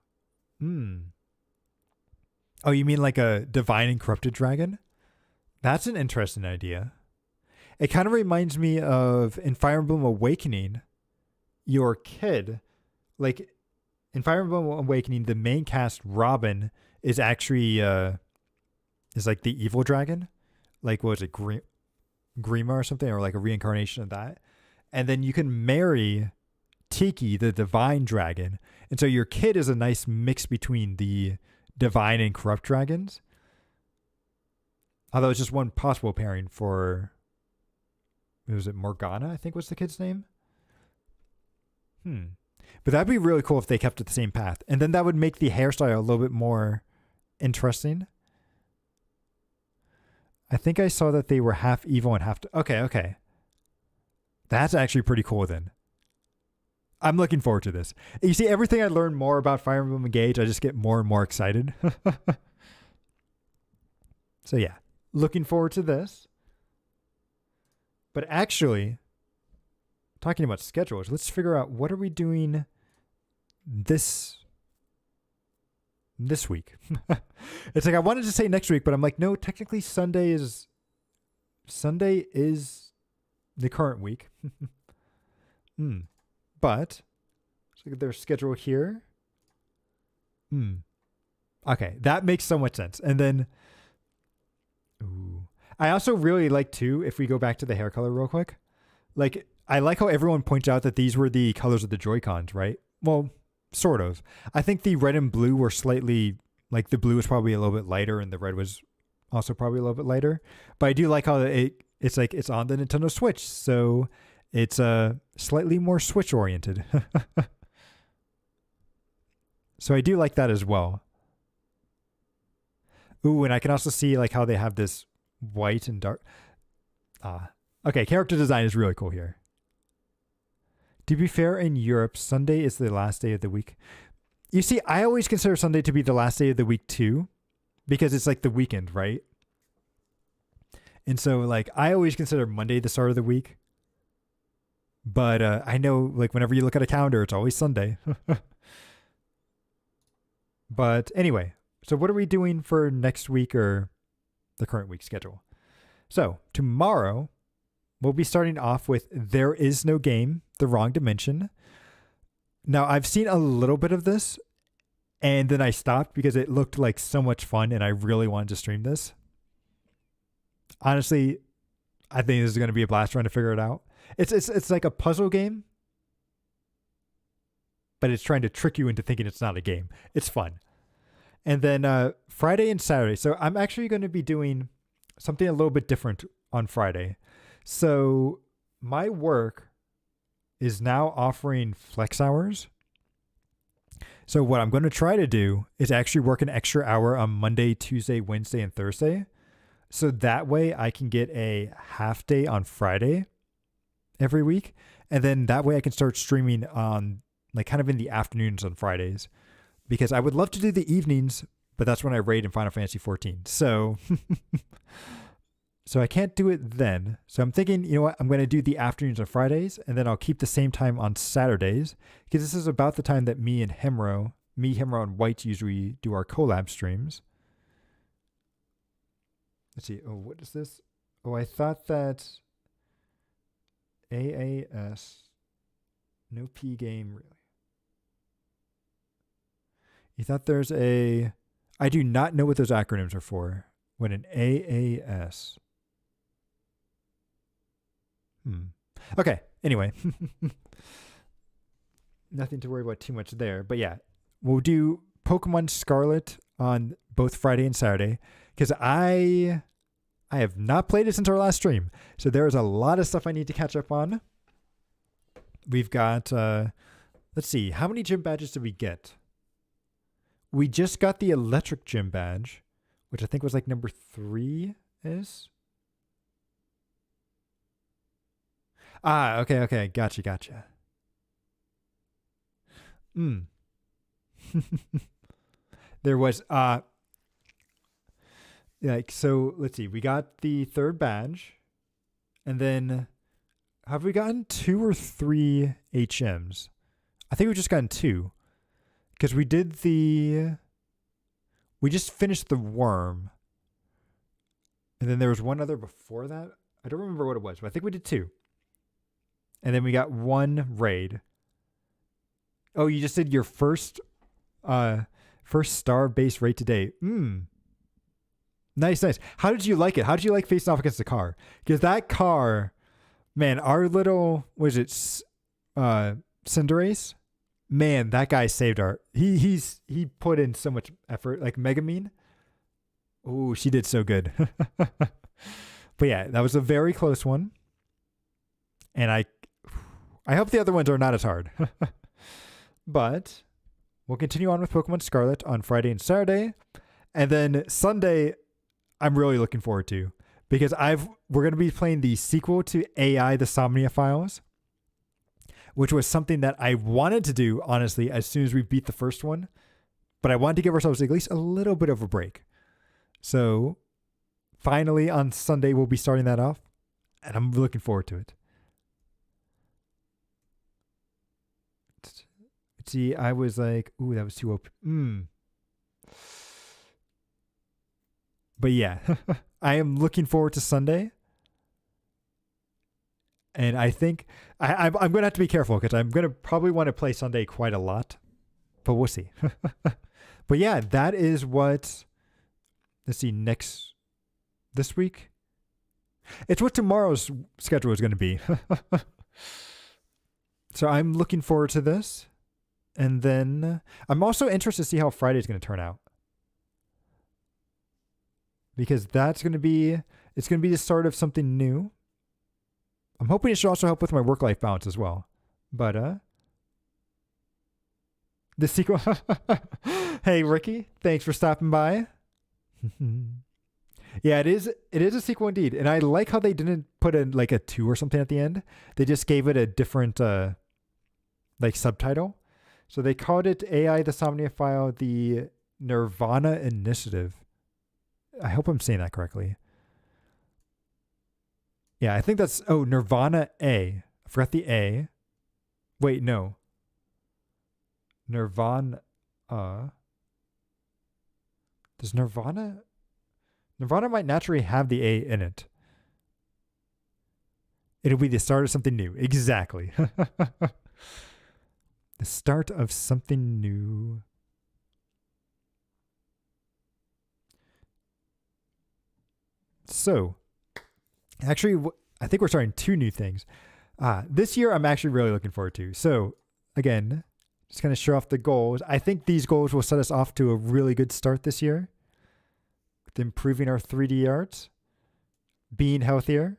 Oh, you mean like a Divine and Corrupted Dragon? That's an interesting idea. It kind of reminds me of in Fire Emblem Awakening, your kid, like in Fire Emblem Awakening, the main cast, Robin, is actually, is like the evil dragon. Like, what was it, Grima or something, or like a reincarnation of that. And then you can marry Tiki, the divine dragon. And so your kid is a nice mix between the divine and corrupt dragons. Although it's just one possible pairing for, was it Morgana, I think was the kid's name? But that'd be really cool if they kept it the same path. And then that would make the hairstyle a little bit more interesting. I think I saw that they were half evil and half... Okay. That's actually pretty cool then. I'm looking forward to this. You see, everything I learn more about Fire Emblem Engage, I just get more and more excited. So yeah, looking forward to this. But actually, talking about schedules, let's figure out what are we doing this week. It's like I wanted to say next week, but I'm like, no, technically Sunday is the current week. But let's look at their schedule here. Okay, that makes so much sense. And then I also really like too, if we go back to the hair color real quick, like I like how everyone points out that these were the colors of the Joy-Cons, right? Well, sort of. I think the red and blue were slightly, like the blue was probably a little bit lighter and the red was also probably a little bit lighter. But I do like how it's like it's on the Nintendo Switch, so it's slightly more Switch oriented. So I do like that as well. Ooh, and I can also see like how they have this white and dark. Okay, character design is really cool here. To be fair, in Europe, Sunday is the last day of the week. You see, I always consider Sunday to be the last day of the week too, because it's like the weekend, right? And so like I always consider Monday the start of the week. But I know like whenever you look at a calendar, it's always Sunday. But anyway, so what are we doing for next week or the current week schedule? So tomorrow, we'll be starting off with There Is No Game, The Wrong Dimension. Now, I've seen a little bit of this, and then I stopped because it looked like so much fun, and I really wanted to stream this. Honestly, I think this is going to be a blast trying to figure it out. It's like a puzzle game, but it's trying to trick you into thinking it's not a game. It's fun. And then Friday and Saturday. So I'm actually going to be doing something a little bit different on Friday. So my work is now offering flex hours. So what I'm going to try to do is actually work an extra hour on Monday, Tuesday, Wednesday, and Thursday. So that way I can get a half day on Friday every week. And then that way I can start streaming on like kind of in the afternoons on Fridays, because I would love to do the evenings, but that's when I raid in Final Fantasy 14. So I can't do it then. So I'm thinking, you know what? I'm going to do the afternoons on Fridays, and then I'll keep the same time on Saturdays, because this is about the time that me, Himro, and White usually do our collab streams. Let's see. Oh, what is this? Oh, I thought that AAS, no P game, really. You thought there's a... I do not know what those acronyms are for. What an AAS. Okay, anyway. Nothing to worry about too much there. But yeah, we'll do Pokemon Scarlet on both Friday and Saturday, because I have not played it since our last stream. So there's a lot of stuff I need to catch up on. We've got... let's see. How many gym badges did we get? We just got the electric gym badge, which I think was like number 3 is. Okay. Gotcha. There was, like, so let's see. We got the 3rd badge, and then have we gotten 2 or 3 HMs? I think we've just gotten 2. Because we just finished the worm. And then there was one other before that. I don't remember what it was, but I think we did 2. And then we got 1 raid. Oh, you just did your first star-based raid today. Nice. How did you like it? How did you like facing off against the car? Because that car, man, our little, what is it, Cinderace? Man, that guy saved our... He put in so much effort. Like Megamine. Oh, she did so good. But yeah, that was a very close one. And I hope the other ones are not as hard. But we'll continue on with Pokemon Scarlet on Friday and Saturday. And then Sunday, I'm really looking forward to, because we're going to be playing the sequel to AI the Somnia Files, which was something that I wanted to do, honestly, as soon as we beat the first one. But I wanted to give ourselves at least a little bit of a break. So finally on Sunday, we'll be starting that off, and I'm looking forward to it. See, I was like, ooh, that was too open. But yeah, I am looking forward to Sunday. And I think I'm going to have to be careful, because I'm going to probably want to play Sunday quite a lot. But we'll see. But yeah, that is what, let's see, this week. It's what tomorrow's schedule is going to be. So I'm looking forward to this. And then I'm also interested to see how Friday's going to turn out. Because it's going to be the start of something new. I'm hoping it should also help with my work-life balance as well. But, the sequel. Hey, Ricky, thanks for stopping by. Yeah, it is a sequel indeed. And I like how they didn't put in like a 2 or something at the end. They just gave it a different, like subtitle. So they called it AI the Somnia File, the Nirvana Initiative. I hope I'm saying that correctly. Yeah, I think that's, Nirvana A. I forgot the A. Wait, no. Nirvana. Does Nirvana might naturally have the A in it. It'll be the start of something new. Exactly. The start of something new. So, actually, I think we're starting 2 new things. This year, I'm actually really looking forward to. So, again, just kind of show off the goals. I think these goals will set us off to a really good start this year. With improving our 3D art, being healthier,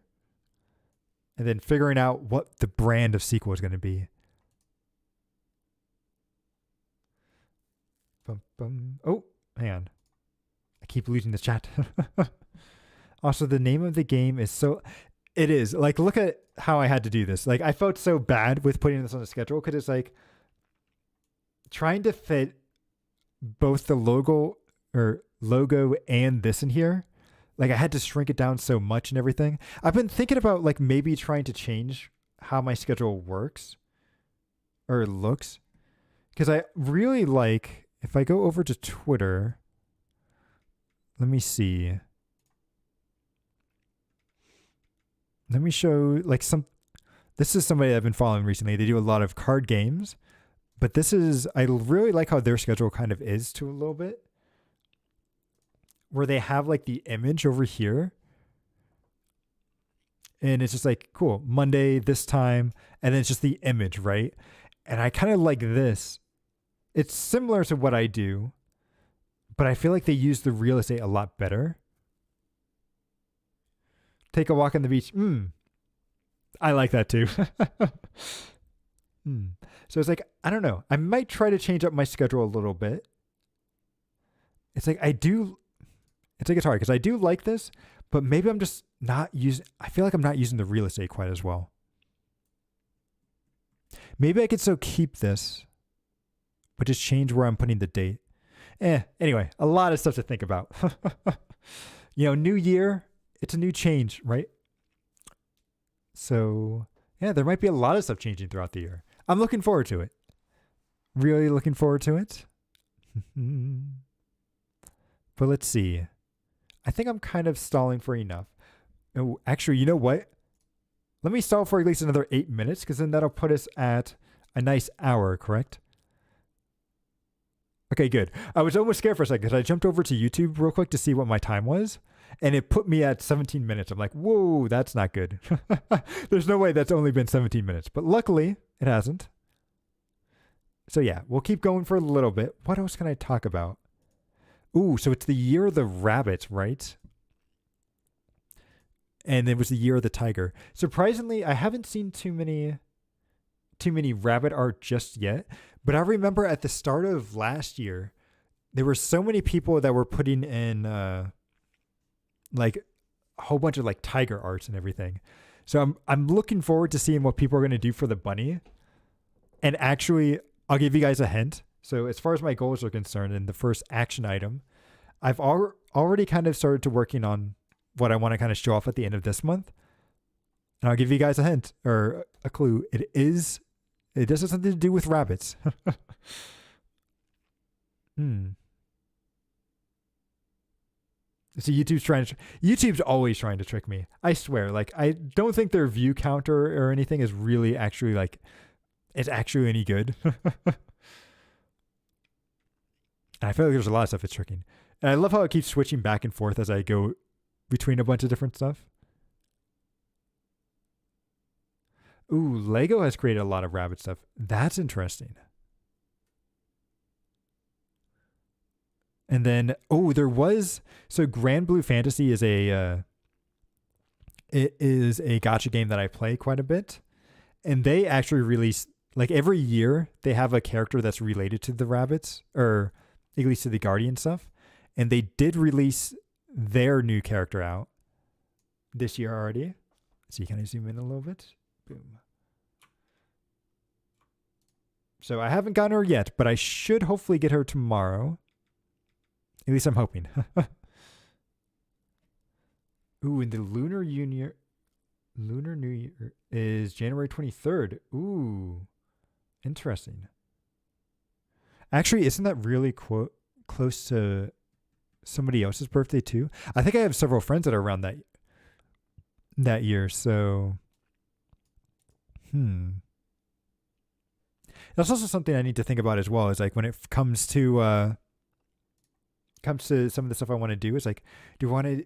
and then figuring out what the brand of sequel is going to be. Oh, hang on. I keep losing the chat. Also, the name of the game is so... It is. Like, look at how I had to do this. Like, I felt so bad with putting this on the schedule, because it's like trying to fit both the logo and this in here. Like, I had to shrink it down so much and everything. I've been thinking about like maybe trying to change how my schedule works or looks, because I really like... If I go over to Twitter, let me see. Let me show like this is somebody I've been following recently. They do a lot of card games, but I really like how their schedule kind of is to a little bit, where they have like the image over here. And it's just like, cool, Monday, this time, and then it's just the image, right? And I kind of like this. It's similar to what I do, but I feel like they use the real estate a lot better. Take a walk on the beach. I like that too. So it's like, I don't know. I might try to change up my schedule a little bit. It's like it's hard because I do like this, but maybe I'm just I feel like I'm not using the real estate quite as well. Maybe I could still keep this, but just change where I'm putting the date. Anyway, a lot of stuff to think about. New year, it's a new change, right? So, yeah, there might be a lot of stuff changing throughout the year. I'm looking forward to it. Really looking forward to it. But let's see. I think I'm kind of stalling for enough. Oh, actually, you know what? Let me stall for at least another 8 minutes, because then that'll put us at a nice hour, correct? Okay, good. I was almost scared for a second because I jumped over to YouTube real quick to see what my time was, and it put me at 17 minutes. I'm like, whoa, that's not good. There's no way that's only been 17 minutes, but luckily it hasn't. So yeah, we'll keep going for a little bit. What else can I talk about? Ooh, so it's the year of the rabbit, right? And it was the year of the tiger. Surprisingly, I haven't seen too many rabbit art just yet, but I remember at the start of last year, there were so many people that were putting in like a whole bunch of like tiger arts and everything. So I'm looking forward to seeing what people are going to do for the bunny. And actually, I'll give you guys a hint. So as far as my goals are concerned, in the first action item, I've already kind of started to working on what I want to kind of show off at the end of this month. And I'll give you guys a hint or a clue. It does have something to do with rabbits. So YouTube's always trying to trick me. I swear. Like, I don't think their view counter or anything is really actually like, it's actually any good. And I feel like there's a lot of stuff it's tricking. And I love how it keeps switching back and forth as I go between a bunch of different stuff. Ooh, Lego has created a lot of rabbit stuff. That's interesting. And then, so Grand Blue Fantasy is a gacha game that I play quite a bit. And they actually release, like every year, they have a character that's related to the rabbits, or at least to the Guardian stuff. And they did release their new character out this year already. So you kind of zoom in a little bit. Boom. So I haven't gotten her yet, but I should hopefully get her tomorrow. At least I'm hoping. Ooh, and the Lunar New Year is January 23rd. Ooh, interesting. Actually, isn't that really close to somebody else's birthday too? I think I have several friends that are around that year. So, that's also something I need to think about as well. Is like when it comes to some of the stuff I want to do, is like, do I want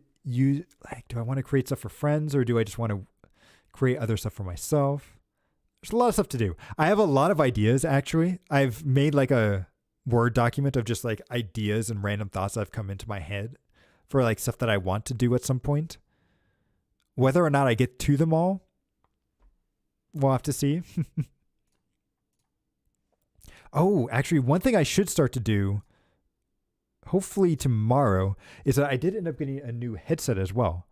to create stuff for friends, or do I just want to create other stuff for myself? There's a lot of stuff to do. I have a lot of ideas, actually. I've made like a Word document of just like ideas and random thoughts that have come into my head for like stuff that I want to do at some point. Whether or not I get to them all, we'll have to see. Oh, actually, one thing I should start to do, hopefully tomorrow, is that I did end up getting a new headset as well.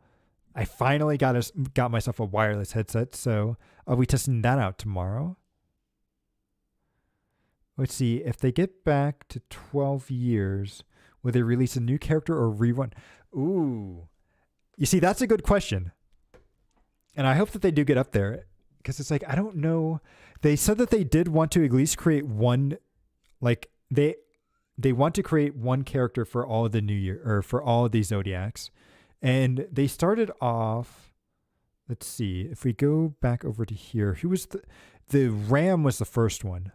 I finally got myself a wireless headset, so I'll be testing that out tomorrow. Let's see, if they get back to 12 years, will they release a new character or rerun? Ooh. You see, that's a good question. And I hope that they do get up there, because it's like, I don't know. They said that they did want to at least create one, like, they want to create one character for all of the New Year, or for all of these Zodiacs. And they started off, let's see, if we go back over to here, who was the ram was the first one.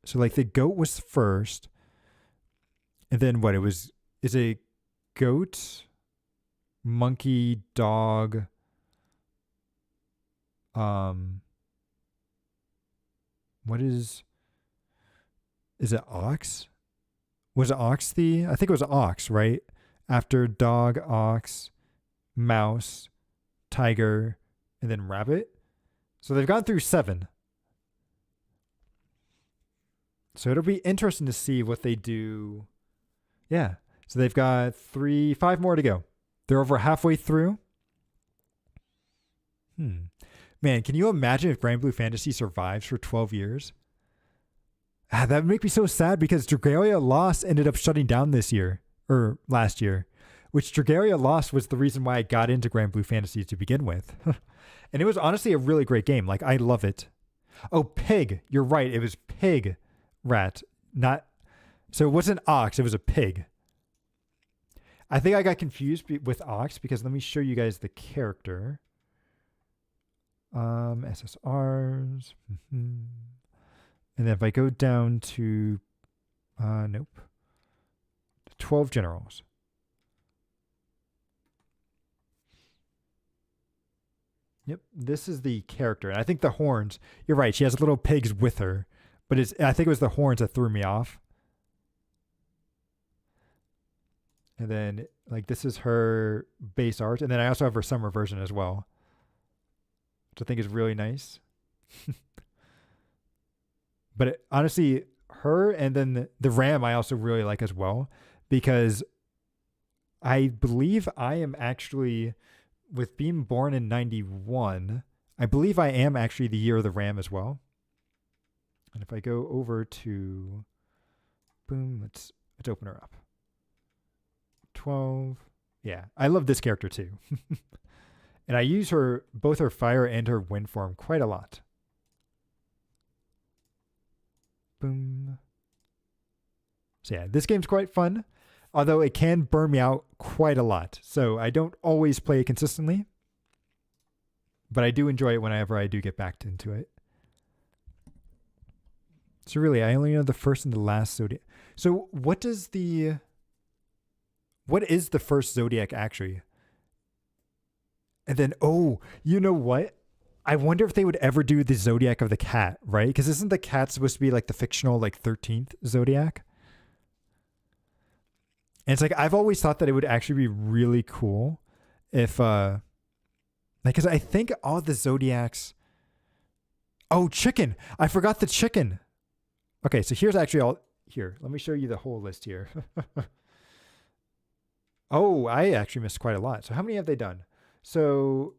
So like the goat was first. And then is a goat, monkey, dog, is it ox? Was it ox I think it was ox, right? After dog, ox, mouse, tiger, and then rabbit. So they've gone through 7. So it'll be interesting to see what they do. Yeah. So they've got 5 more to go. They're over halfway through. Man, can you imagine if Grand Blue Fantasy survives for 12 years? That would make me so sad, because Dragalia Lost ended up shutting down this year, or last year, which Dragalia Lost was the reason why I got into Grand Blue Fantasy to begin with. And it was honestly a really great game. Like, I love it. Oh, pig. You're right. It was pig rat. So it wasn't ox. It was a pig. I think I got confused with ox, because let me show you guys the character. SSRs. And then if I go down to, 12 generals. Yep, this is the character. And I think the horns, you're right, she has little pigs with her. But I think it was the horns that threw me off. And then like this is her base art. And then I also have her summer version as well, which I think is really nice. But honestly, her and then the Ram I also really like as well, because I believe I am actually, with being born in 91, I believe I am actually the year of the Ram as well. And if I go over to, boom, let's open her up. 12. Yeah, I love this character too. And I use her, both her fire and her wind form quite a lot. Boom. So yeah, this game's quite fun, although it can burn me out quite a lot. So I don't always play it consistently, but I do enjoy it whenever I do get back into it. So really, I only know the first and the last Zodiac. So what is the first Zodiac actually? And then, oh, you know what? I wonder if they would ever do the Zodiac of the cat, right? Because isn't the cat supposed to be like the fictional like 13th Zodiac? And it's like, I've always thought that it would actually be really cool if, like, because I think all the Zodiacs. Oh, chicken. I forgot the chicken. Okay, so here's actually all. Here, let me show you the whole list here. Oh, I actually missed quite a lot. So how many have they done? So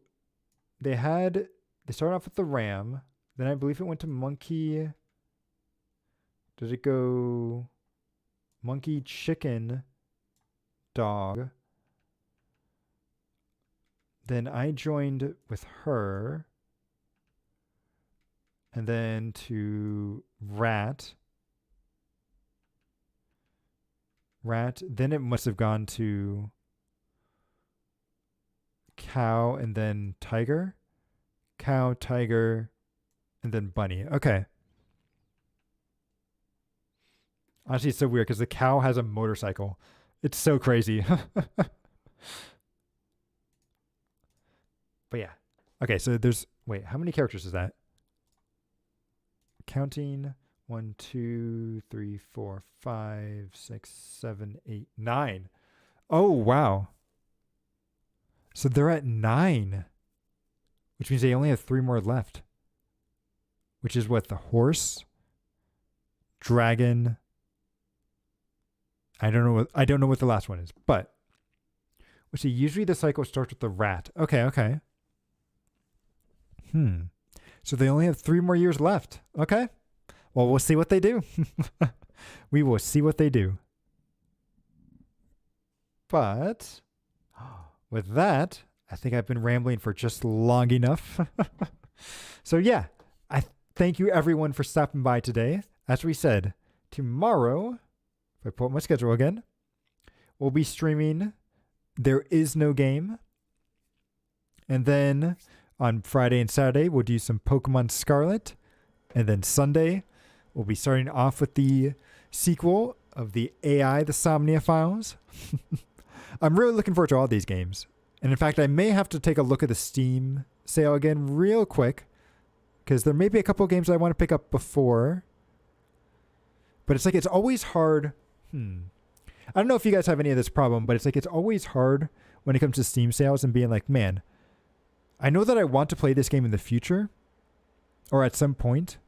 they started off with the Ram. Then I believe it went to monkey. Did it go monkey, chicken, dog? Then I joined with her. And then to rat. Then it must have gone to cow and then tiger. Cow, tiger, and then bunny. Okay. Honestly, it's so weird because the cow has a motorcycle. It's so crazy. But yeah. Okay, so wait, how many characters is that? Counting 1, 2, 3, 4, 5, 6, 7, 8, 9. Oh, wow. So they're at 9, which means they only have 3 more left. Which is what? The horse, dragon. I don't know what the last one is, but let's see. Usually the cycle starts with the rat. Okay. So they only have 3 more years left. Okay. Well, we'll see what they do. We will see what they do. But with that, I think I've been rambling for just long enough. So yeah, I thank you everyone for stopping by today. As we said, tomorrow, if I pull up my schedule again, we'll be streaming There Is No Game. And then on Friday and Saturday, we'll do some Pokemon Scarlet. And then Sunday, we'll be starting off with the sequel of the AI, the Somnia Files. I'm really looking forward to all these games. And in fact, I may have to take a look at the Steam sale again real quick, because there may be a couple of games I want to pick up before. But it's like, it's always hard. I don't know if you guys have any of this problem, but it's like, it's always hard when it comes to Steam sales and being like, man, I know that I want to play this game in the future or at some point,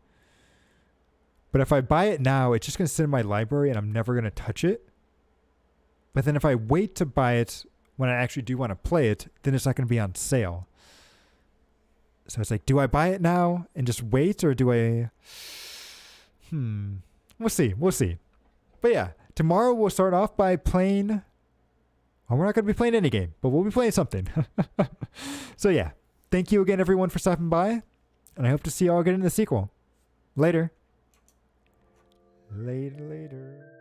but if I buy it now, it's just going to sit in my library and I'm never going to touch it. But then if I wait to buy it when I actually do want to play it, then it's not going to be on sale. So it's like, do I buy it now and just wait, or do I... We'll see. But yeah, tomorrow we'll start off by playing... Well, we're not going to be playing any game, but we'll be playing something. So yeah, thank you again, everyone, for stopping by. And I hope to see you all again in the sequel. Later. Later.